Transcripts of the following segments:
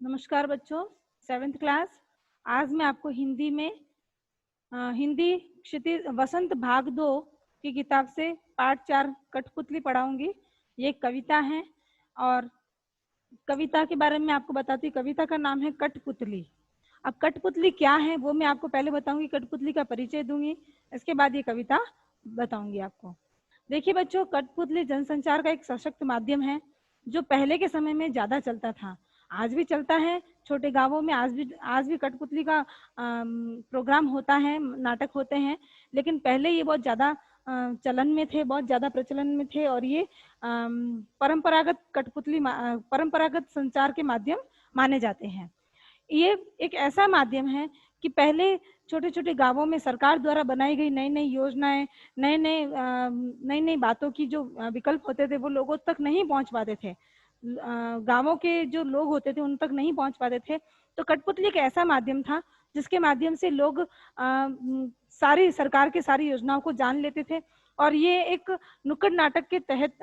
नमस्कार बच्चों, 7th class. आज मैं आपको हिंदी में हिंदी क्षितिज वसंत भाग 2 की किताब से पाठ 4 कठपुतली पढ़ाऊंगी। ये एक कविता है और कविता के बारे में आपको बताती हूँ। कविता का नाम है कठपुतली। अब कठपुतली क्या है वो मैं आपको पहले बताऊंगी, कठपुतली का परिचय दूंगी, इसके बाद ये कविता बताऊंगी आपको। देखिए बच्चों, कठपुतली जनसंचार का एक सशक्त माध्यम है जो पहले के समय में ज्यादा चलता था, आज भी चलता है। छोटे गांवों में आज भी कठपुतली का प्रोग्राम होता है, नाटक होते हैं, लेकिन पहले ये बहुत ज्यादा चलन में थे, बहुत ज्यादा प्रचलन में थे। और ये परंपरागत कठपुतली परंपरागत संचार के माध्यम माने जाते हैं। ये एक ऐसा माध्यम है कि पहले छोटे छोटे गांवों में सरकार द्वारा बनाई गई नई नई योजनाएं, नई नई बातों की जो विकल्प होते थे वो लोगों तक नहीं पहुंच पाते थे। गांवों के जो लोग होते थे उन तक नहीं पहुंच पाते थे। तो कठपुतली एक ऐसा माध्यम था जिसके माध्यम से लोग सारी सरकार की सारी योजनाओं को जान लेते थे। और ये एक नुक्कड़ नाटक के तहत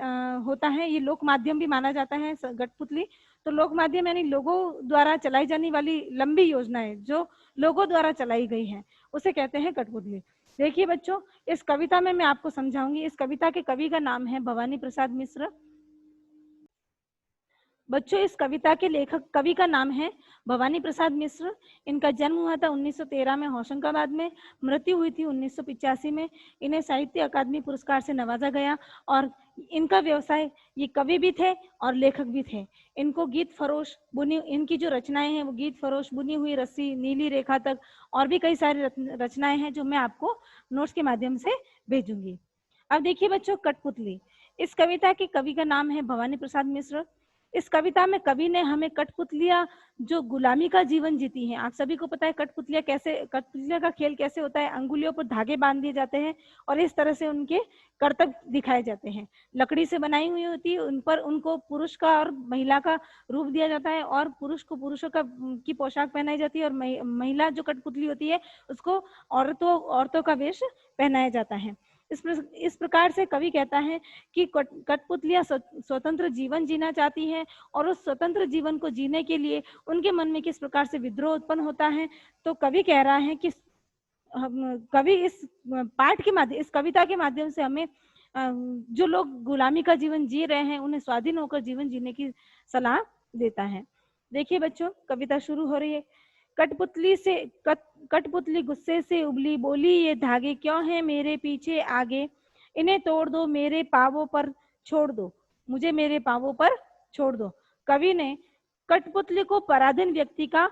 होता है। ये लोक माध्यम भी माना जाता है कठपुतली। तो लोक माध्यम यानी लोगों द्वारा चलाई जाने वाली लंबी योजनाएं जो लोगों द्वारा चलाई गई हैं उसे कहते हैं कठपुतली। देखिए बच्चों, इस कविता में मैं आपको समझाऊंगी। इस कविता के कवि का नाम है भवानी प्रसाद मिश्र। बच्चों, इस कविता के लेखक कवि का नाम है भवानी प्रसाद मिश्र। इनका जन्म हुआ था 1913 में होशंगाबाद में, मृत्यु हुई थी 1985 में। इन्हें साहित्य अकादमी पुरस्कार से नवाजा गया और इनका व्यवसाय, ये कवि भी थे और लेखक भी थे। इनको गीत फरोश बुनी, इनकी जो रचनाएं हैं वो गीत फरोश, बुनी हुई रस्सी, नीली रेखा तक और भी कई सारी रचनाएं हैं जो मैं आपको नोट्स के माध्यम से भेजूंगी। अब देखिए बच्चों, कठपुतली, इस कविता के कवि का नाम है भवानी प्रसाद मिश्र। इस कविता में कवि ने हमें कठपुतलियां जो गुलामी का जीवन जीती हैं, आप सभी को पता है कठपुतलियां का खेल कैसे होता है। अंगुलियों पर धागे बांध दिए जाते हैं और इस तरह से उनके करतब दिखाए जाते हैं। लकड़ी से बनाई हुई होती है, उन पर उनको पुरुष का और महिला का रूप दिया जाता है और पुरुष को पुरुषों का की पोशाक पहनाई जाती है और महिला जो कठपुतली होती है उसको औरतों का वेश पहनाया जाता है। इस प्रकार से कवि कहता है कि कठपुतलियां स्वतंत्र जीवन जीना चाहती हैं और उस स्वतंत्र जीवन को जीने के लिए उनके मन में किस प्रकार से विद्रोह उत्पन्न होता है। तो कवि कह रहा है कि कवि इस पाठ के माध्यम, इस कविता के माध्यम से हमें जो लोग गुलामी का जीवन जी रहे हैं उन्हें स्वाधीन होकर जीवन जीने की सलाह देता है। देखिए बच्चों, कविता शुरू हो रही है। कठपुतली गुस्से से उबली, बोली ये धागे क्यों हैं मेरे पीछे आगे, इन्हें तोड़ दो मेरे पावों पर छोड़ दो, मुझे मेरे पावों पर छोड़ दो। कवि ने कठपुतली को पराधीन व्यक्ति का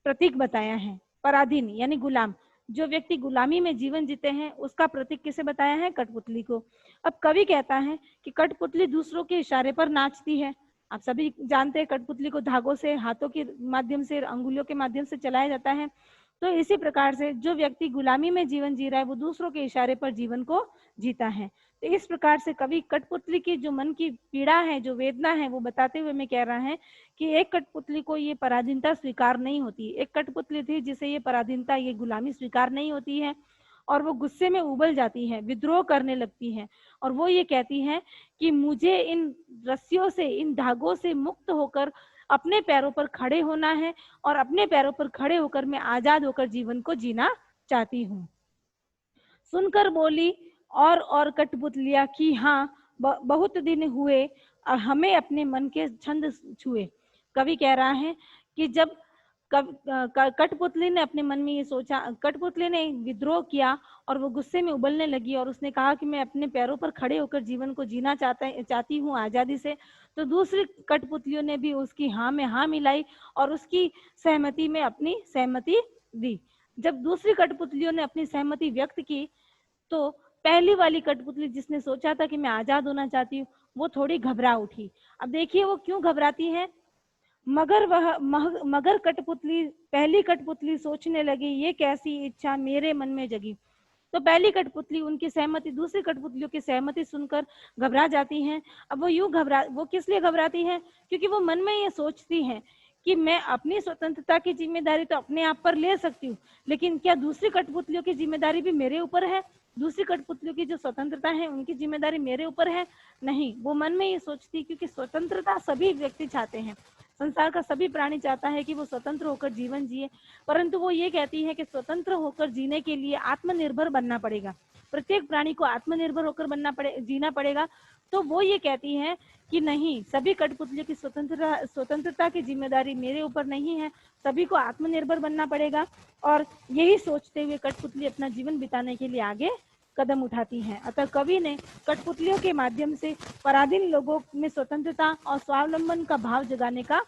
प्रतीक बताया है। पराधीन यानी गुलाम, जो व्यक्ति गुलामी में जीवन जीते हैं उसका प्रतीक किसे बताया है? कठपुतली को। अब कवि कहता है कि कठपुतली दूसरों के इशारे पर नाचती है। आप सभी जानते हैं कठपुतली को धागों से, हाथों के माध्यम से, अंगुलियों के माध्यम से चलाया जाता है। तो इसी प्रकार से जो व्यक्ति गुलामी में जीवन जी रहा है वो दूसरों के इशारे पर जीवन को जीता है। तो इस प्रकार से कवि कठपुतली की जो मन की पीड़ा है, जो वेदना है, वो बताते हुए मैं कह रहा है कि एक कठपुतली को ये पराधीनता स्वीकार नहीं होती। एक कठपुतली थी जिसे ये पराधीनता, ये गुलामी स्वीकार नहीं होती है और वो गुस्से में उबल जाती है, विद्रोह करने लगती है और वो ये कहती है कि मुझे इन रस्सियों से, इन धागों से मुक्त होकर अपने पैरों पर खड़े होना है और अपने पैरों पर खड़े होकर मैं आजाद होकर जीवन को जीना चाहती हूँ। सुनकर बोली और कठपुतलियां कि हाँ, बहुत दिन हुए हमें अपने मन के छंद छुए। कवि कह रहा है कि जब कठपुतली ने अपने मन में ये सोचा, कठपुतली ने विद्रोह किया और वो गुस्से में उबलने लगी और उसने कहा कि मैं अपने पैरों पर खड़े होकर जीवन को जीना चाहती हूँ आजादी से। तो दूसरी कठपुतलियों ने भी उसकी हाँ में हाँ मिलाई और उसकी सहमति में अपनी सहमति दी। जब दूसरी कठपुतलियों ने अपनी सहमति व्यक्त की तो पहली वाली कठपुतली जिसने सोचा था कि मैं आजाद होना चाहती हूँ वो थोड़ी घबरा उठी। अब देखिए वो क्यों घबराती है। मगर कठपुतली, पहली कठपुतली सोचने लगी ये कैसी इच्छा मेरे मन में जगी। तो पहली कठपुतली उनकी सहमति, दूसरी कठपुतलियों की सहमति सुनकर घबरा जाती हैं। अब वो किस लिए घबराती हैं? क्योंकि वो मन में ये सोचती हैं कि मैं अपनी स्वतंत्रता की जिम्मेदारी तो अपने आप पर ले सकती हूँ, लेकिन क्या दूसरी कठपुतलियों की जिम्मेदारी भी मेरे ऊपर है? दूसरी कठपुतलियों की जो स्वतंत्रता है उनकी जिम्मेदारी मेरे ऊपर है? नहीं, वो मन में ये सोचती, क्योंकि स्वतंत्रता सभी व्यक्ति चाहते हैं। संसार का सभी प्राणी चाहता है कि वो स्वतंत्र होकर जीवन जिए, परंतु वो ये कहती है कि स्वतंत्र होकर जीने के लिए आत्मनिर्भर बनना पड़ेगा, प्रत्येक प्राणी को आत्मनिर्भर होकर जीना पड़ेगा। तो वो ये कहती है कि नहीं, सभी कठपुतलियों की स्वतंत्रता की जिम्मेदारी मेरे ऊपर नहीं है, सभी को आत्मनिर्भर बनना पड़ेगा। और यही सोचते हुए कठपुतली अपना जीवन बिताने के लिए आगे कदम उठाती हैं। अतः कवि ने कठपुतलियों के माध्यम से पराधीन लोगों में स्वतंत्रता और स्वावलंबन का भाव जगाने का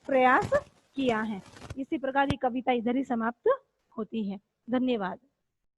प्रयास किया है। इसी प्रकार ये कविता इधर ही समाप्त होती है। धन्यवाद।